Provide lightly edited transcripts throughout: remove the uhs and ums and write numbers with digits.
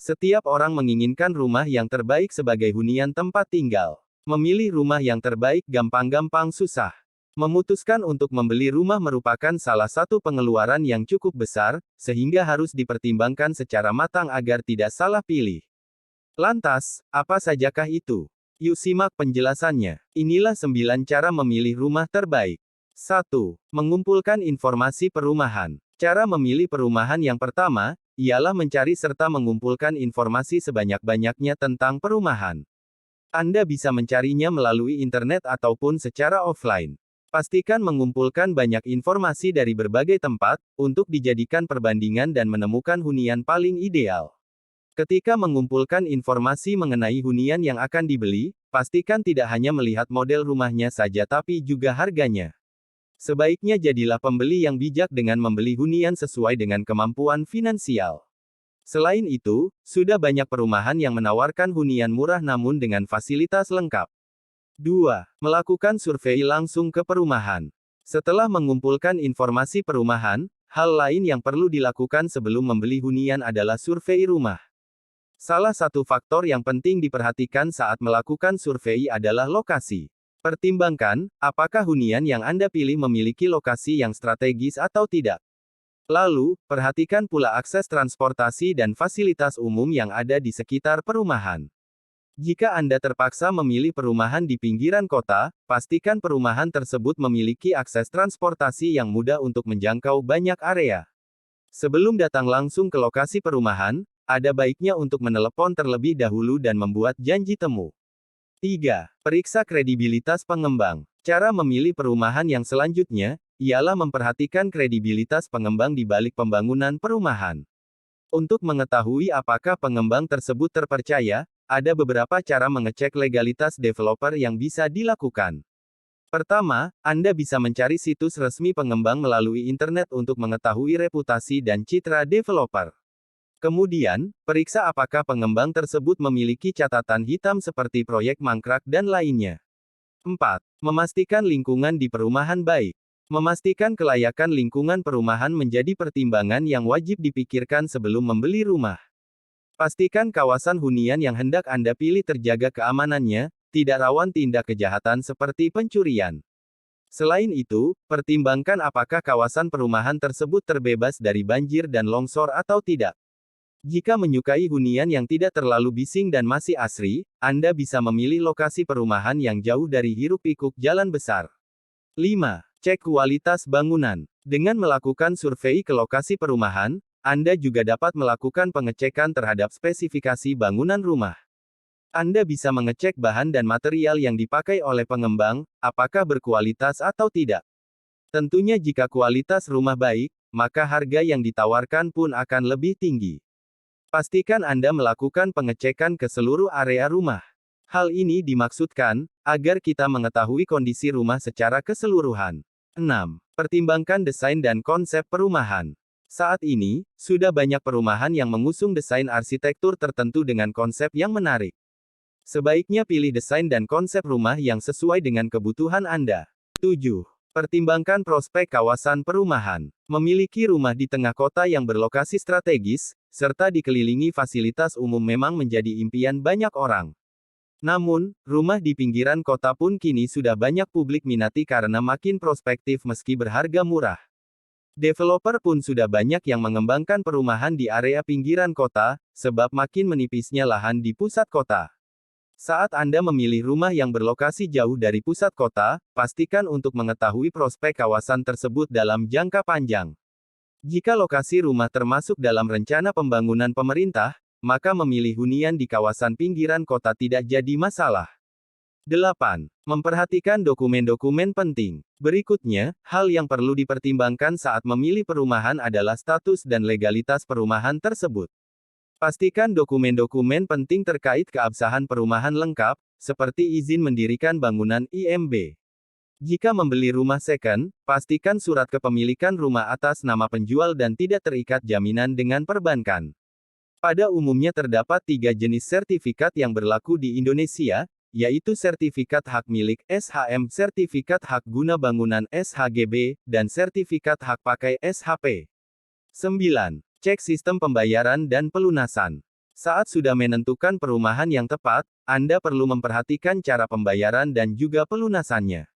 Setiap orang menginginkan rumah yang terbaik sebagai hunian tempat tinggal. Memilih rumah yang terbaik gampang-gampang susah. Memutuskan untuk membeli rumah merupakan salah satu pengeluaran yang cukup besar, sehingga harus dipertimbangkan secara matang agar tidak salah pilih. Lantas, apa sajakah itu? Yuk simak penjelasannya. Inilah 9 cara memilih rumah terbaik. 1. Mengumpulkan informasi perumahan. Cara memilih perumahan yang pertama, ialah mencari serta mengumpulkan informasi sebanyak-banyaknya tentang perumahan. Anda bisa mencarinya melalui internet ataupun secara offline. Pastikan mengumpulkan banyak informasi dari berbagai tempat, untuk dijadikan perbandingan dan menemukan hunian paling ideal. Ketika mengumpulkan informasi mengenai hunian yang akan dibeli, pastikan tidak hanya melihat model rumahnya saja tapi juga harganya. Sebaiknya jadilah pembeli yang bijak dengan membeli hunian sesuai dengan kemampuan finansial. Selain itu, sudah banyak perumahan yang menawarkan hunian murah namun dengan fasilitas lengkap. 2. Melakukan survei langsung ke perumahan. Setelah mengumpulkan informasi perumahan, hal lain yang perlu dilakukan sebelum membeli hunian adalah survei rumah. Salah satu faktor yang penting diperhatikan saat melakukan survei adalah lokasi. Pertimbangkan, apakah hunian yang Anda pilih memiliki lokasi yang strategis atau tidak. Lalu, perhatikan pula akses transportasi dan fasilitas umum yang ada di sekitar perumahan. Jika Anda terpaksa memilih perumahan di pinggiran kota, pastikan perumahan tersebut memiliki akses transportasi yang mudah untuk menjangkau banyak area. Sebelum datang langsung ke lokasi perumahan, ada baiknya untuk menelepon terlebih dahulu dan membuat janji temu. 3. Periksa kredibilitas pengembang. Cara memilih perumahan yang selanjutnya, ialah memperhatikan kredibilitas pengembang di balik pembangunan perumahan. Untuk mengetahui apakah pengembang tersebut terpercaya, ada beberapa cara mengecek legalitas developer yang bisa dilakukan. Pertama, Anda bisa mencari situs resmi pengembang melalui internet untuk mengetahui reputasi dan citra developer. Kemudian, periksa apakah pengembang tersebut memiliki catatan hitam seperti proyek mangkrak dan lainnya. 4. Memastikan lingkungan di perumahan baik. Memastikan kelayakan lingkungan perumahan menjadi pertimbangan yang wajib dipikirkan sebelum membeli rumah. Pastikan kawasan hunian yang hendak Anda pilih terjaga keamanannya, tidak rawan tindak kejahatan seperti pencurian. Selain itu, pertimbangkan apakah kawasan perumahan tersebut terbebas dari banjir dan longsor atau tidak. Jika menyukai hunian yang tidak terlalu bising dan masih asri, Anda bisa memilih lokasi perumahan yang jauh dari hiruk-pikuk jalan besar. 5. Cek kualitas bangunan. Dengan melakukan survei ke lokasi perumahan, Anda juga dapat melakukan pengecekan terhadap spesifikasi bangunan rumah. Anda bisa mengecek bahan dan material yang dipakai oleh pengembang, apakah berkualitas atau tidak. Tentunya jika kualitas rumah baik, maka harga yang ditawarkan pun akan lebih tinggi. Pastikan Anda melakukan pengecekan ke seluruh area rumah. Hal ini dimaksudkan, agar kita mengetahui kondisi rumah secara keseluruhan. 6. Pertimbangkan desain dan konsep perumahan. Saat ini, sudah banyak perumahan yang mengusung desain arsitektur tertentu dengan konsep yang menarik. Sebaiknya pilih desain dan konsep rumah yang sesuai dengan kebutuhan Anda. 7. Pertimbangkan prospek kawasan perumahan. Memiliki rumah di tengah kota yang berlokasi strategis, serta dikelilingi fasilitas umum memang menjadi impian banyak orang. Namun, rumah di pinggiran kota pun kini sudah banyak publik minati karena makin prospektif meski berharga murah. Developer pun sudah banyak yang mengembangkan perumahan di area pinggiran kota, sebab makin menipisnya lahan di pusat kota. Saat Anda memilih rumah yang berlokasi jauh dari pusat kota, pastikan untuk mengetahui prospek kawasan tersebut dalam jangka panjang. Jika lokasi rumah termasuk dalam rencana pembangunan pemerintah, maka memilih hunian di kawasan pinggiran kota tidak jadi masalah. 8. Memperhatikan dokumen-dokumen penting. Berikutnya, hal yang perlu dipertimbangkan saat memilih perumahan adalah status dan legalitas perumahan tersebut. Pastikan dokumen-dokumen penting terkait keabsahan perumahan lengkap, seperti izin mendirikan bangunan IMB. Jika membeli rumah second, pastikan surat kepemilikan rumah atas nama penjual dan tidak terikat jaminan dengan perbankan. Pada umumnya terdapat 3 jenis sertifikat yang berlaku di Indonesia, yaitu sertifikat hak milik (SHM), sertifikat hak guna bangunan (SHGB), dan sertifikat hak pakai (SHP). 9. Cek sistem pembayaran dan pelunasan. Saat sudah menentukan perumahan yang tepat, Anda perlu memperhatikan cara pembayaran dan juga pelunasannya.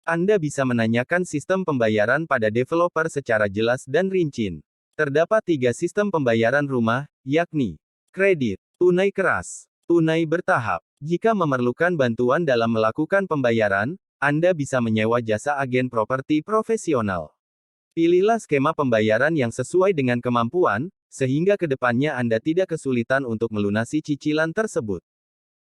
Anda bisa menanyakan sistem pembayaran pada developer secara jelas dan rinci. Terdapat 3 sistem pembayaran rumah, yakni kredit, tunai keras, tunai bertahap. Jika memerlukan bantuan dalam melakukan pembayaran, Anda bisa menyewa jasa agen properti profesional. Pilihlah skema pembayaran yang sesuai dengan kemampuan, sehingga ke depannya Anda tidak kesulitan untuk melunasi cicilan tersebut.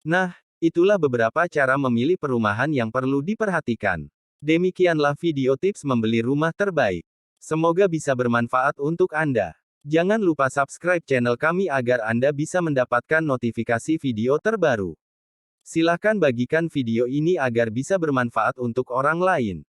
Nah, itulah beberapa cara memilih perumahan yang perlu diperhatikan. Demikianlah video tips membeli rumah terbaik. Semoga bisa bermanfaat untuk Anda. Jangan lupa subscribe channel kami agar Anda bisa mendapatkan notifikasi video terbaru. Silakan bagikan video ini agar bisa bermanfaat untuk orang lain.